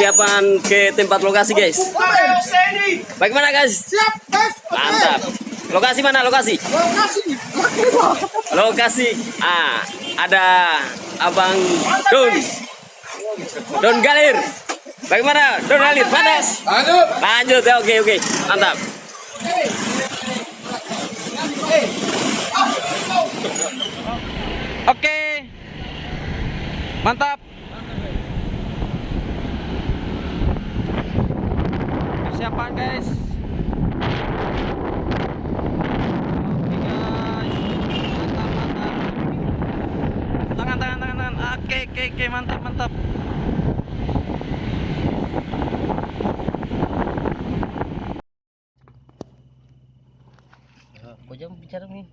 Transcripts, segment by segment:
persiapan ke tempat lokasi guys. Bagaimana guys? Siap, guys. Mantap. Lokasi mana lokasi? Lokasi. Ada Abang Don Galir. Bagaimana Don Galir? Panas. Lanjut ya, oke. Mantap. Oke. Mantap. Persiapan guys. Oke guys. Mantap. Tangan. Oke, mantap. Kau jangan bicara nih.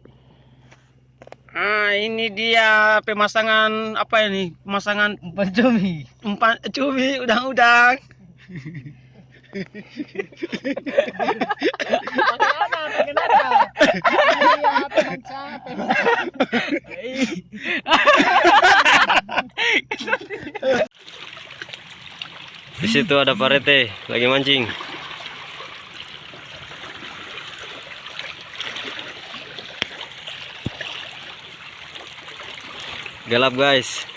Ini dia pemasangan apa ini? Pemasangan umpan cumi, udang-udang. Di situ ada Pak Rete lagi mancing. Gelap guys.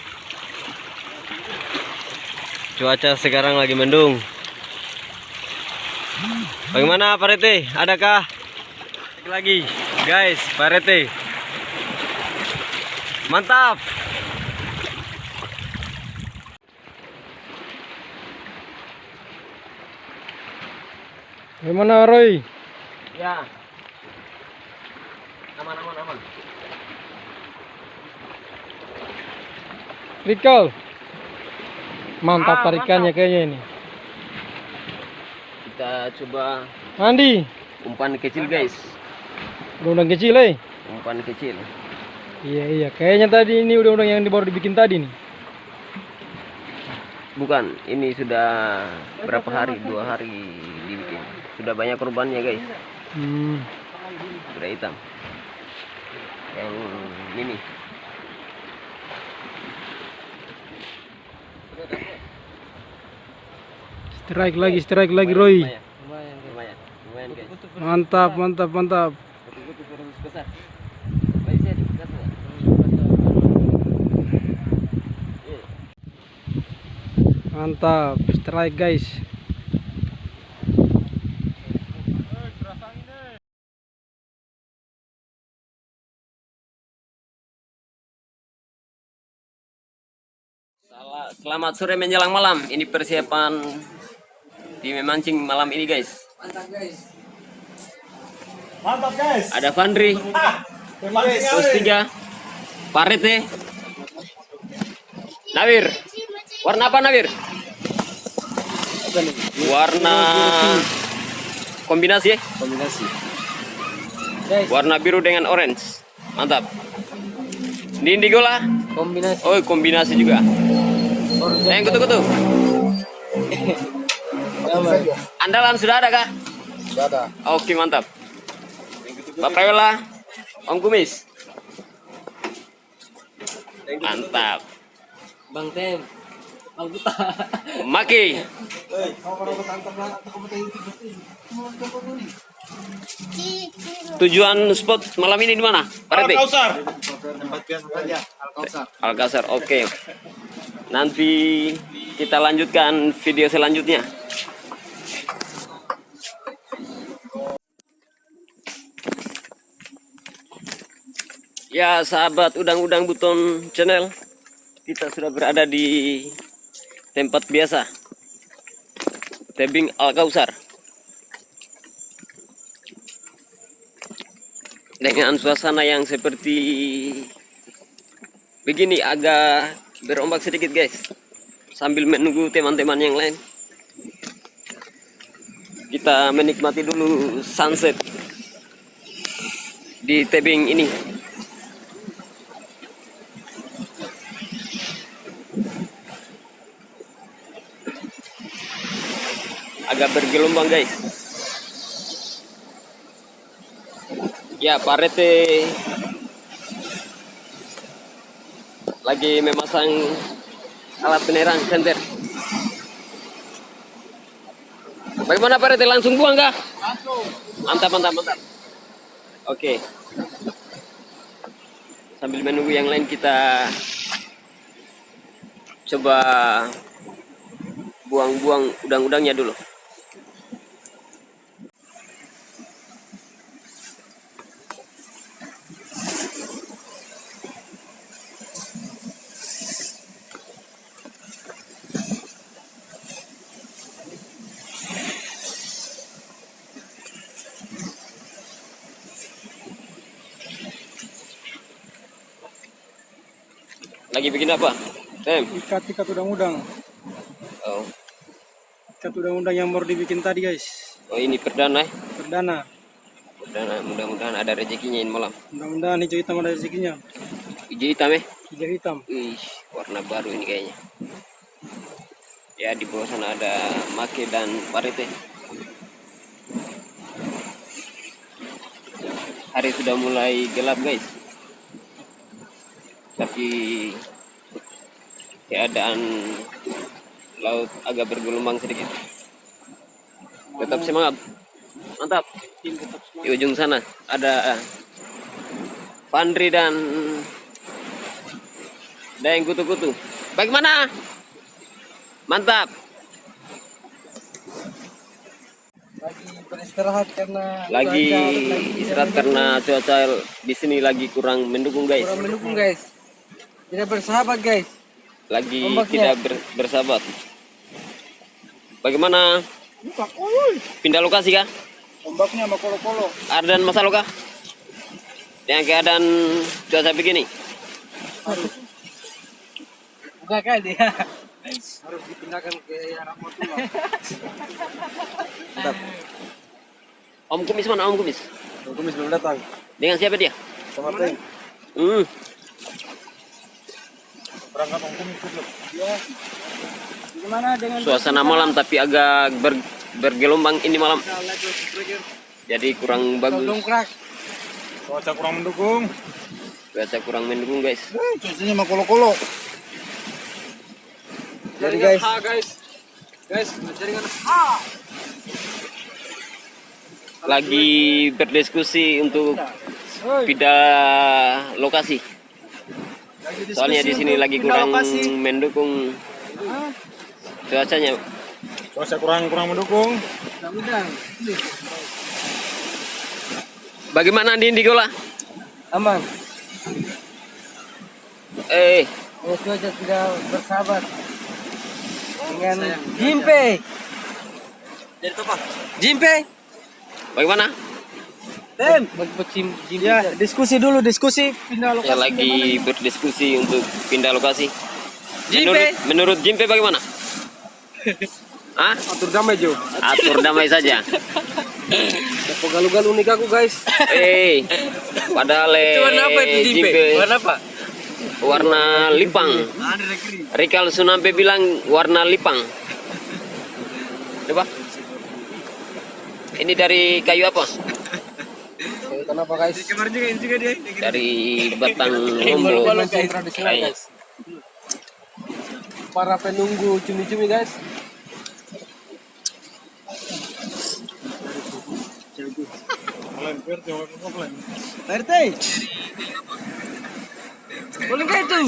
Cuaca sekarang lagi mendung. Bagaimana Pak Rete? Adakah lagi guys Pak Rete? Mantap. Gimana, Roy? Ya. Aman. Rikal. Mantap tarikannya kayaknya ini. Kita coba Andi, umpan kecil guys. udang kecil Umpan kecil. Iya, kayaknya tadi ini udang yang baru dibikin tadi nih. Bukan, ini sudah berapa hari? 2 hari dibikin. Sudah banyak korbannya guys. Sudah hitam. Yang ini. Strike lagi Roy. Lumayan guys. Mantap. Besar. Mantap, strike guys. Selamat sore menjelang malam. Ini persiapan tim memancing malam ini guys. Mantap guys. Ada Vandri, Terus 3, Pak Rete, Nawir. Warna apa Nawir? Warna kombinasi ya? Kombinasi. Warna biru dengan orange. Mantap. Di indigo lah. Kombinasi. Oh, kombinasi juga. Yang kutu-kutu. Andalan sudah ada kah? Sudah ada. Oke, mantap. Pak Prawela, Om Kumis. Mantap. Bang Tem. Bang Buta. Maki. Tujuan spot malam ini di mana? Pak Rete? Alkausar. Tempat biasa saja. Alkausar. Alkausar, oke. Nanti kita lanjutkan video selanjutnya. Ya sahabat udang-udang buton channel, kita sudah berada di tempat biasa, tebing Alkausar, dengan suasana yang seperti begini, agak berombak sedikit guys. Sambil menunggu teman-teman yang lain, kita menikmati dulu sunset di tebing ini. Agak bergelombang guys. Ya, Pak Rete lagi memasang alat penerang senter. Bagaimana Pak RT? Langsung buang kah? Langsung. Mantap. Oke. Sambil menunggu yang lain kita coba buang-buang udang-udangnya dulu. Lagi bikin apa? Ikat udang-udang. Oh. Ikat udang-udang yang baru dibikin tadi guys. Oh ini perdana ya? Perdana. Mudah-mudahan ada rezekinya ini malam. Mudah-mudahan hijau hitam ada rezekinya. Hijau hitam ya? Hijau hitam. Ih, warna baru ini kayaknya. Ya di bawah sana ada Make dan Parete. Hari sudah mulai gelap guys. Tapi keadaan laut agak bergelombang sedikit. Tetap semangat. Mantap. Di ujung sana ada Pandri dan Daeng kutu-kutu. Bagaimana? Mantap. Lagi beristirahat karena Lagi istirahat karena cuaca di sini lagi kurang mendukung guys. kurang mendukung guys. Tidak bersahabat guys. Lagi Ombaknya. tidak bersahabat. Bagaimana? Pindah lokasi kah? Ombaknya sama kolo-kolo. Ada masalah kah? Yang keadaan cuaca begini? Bukan kali ya. Harus dipindahkan ke arah Portugal. Om Kumis mana Om Kumis? Kumis belum datang. Dengan siapa dia? Sama Teng. Berangkat Om Kumis dulu. Ya. Gimana dengan Suasana malam tapi agak bergelombang ini malam. Jadi kurang bagus. dongkrak? Cuaca kurang mendukung. Cuaca kurang mendukung guys. Cuacanya sama kolo-kolo. Jadi guys. Guys, jaringan Lagi berdiskusi untuk pindah lokasi. Soalnya di sini lagi kurang mendukung cuacanya. Cuaca kurang mendukung. Udang. Bagaimana di Indigola? Aman. Cuaca tidak bersahabat dengan Jimpe. Jadi apa? Jimpe. Bagaimana? Tem. Ya, diskusi pindah lokasi. Ya lagi berdiskusi untuk pindah lokasi. Jimpe. Menurut Jimpe bagaimana? Hah? Atur damai Jo. Atur damai saja. Galu-galu nih aku guys. Padahal Warna apa itu Jimpe? Warna apa? Warna lipang. Rikal Sunampe bilang warna lipang. Coba. Ini dari kayu apa? Kenapa guys? Kemarin juga dia. Dari batang lombok. Tradisional guys. Para penunggu cumi-cumi guys. RT. Boleh kayak itu?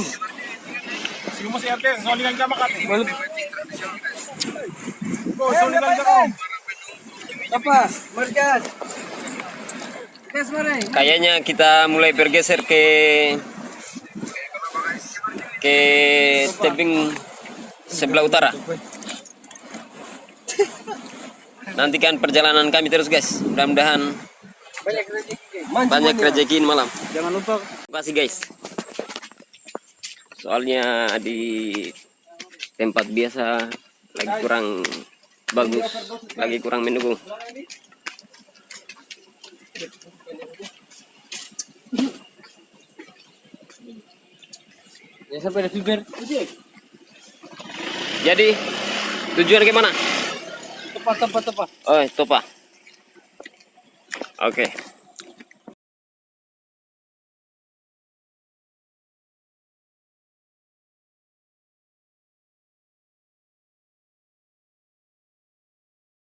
Sino si Ate? Solidan ka Makati. Boleh. Solidan ka. Apa? Markas. Kas mare. Kayaknya kita mulai bergeser ke tebing sebelah utara. Nantikan perjalanan kami terus guys. Mudah-mudahan banyak rezeki malam. Jangan lupa. Terima kasih guys. Soalnya di tempat biasa lagi kurang bagus, lagi kurang mendukung. Ya sampai ada fiber. Jadi tujuan ke mana? Tepat. Oh, Topa. Oke.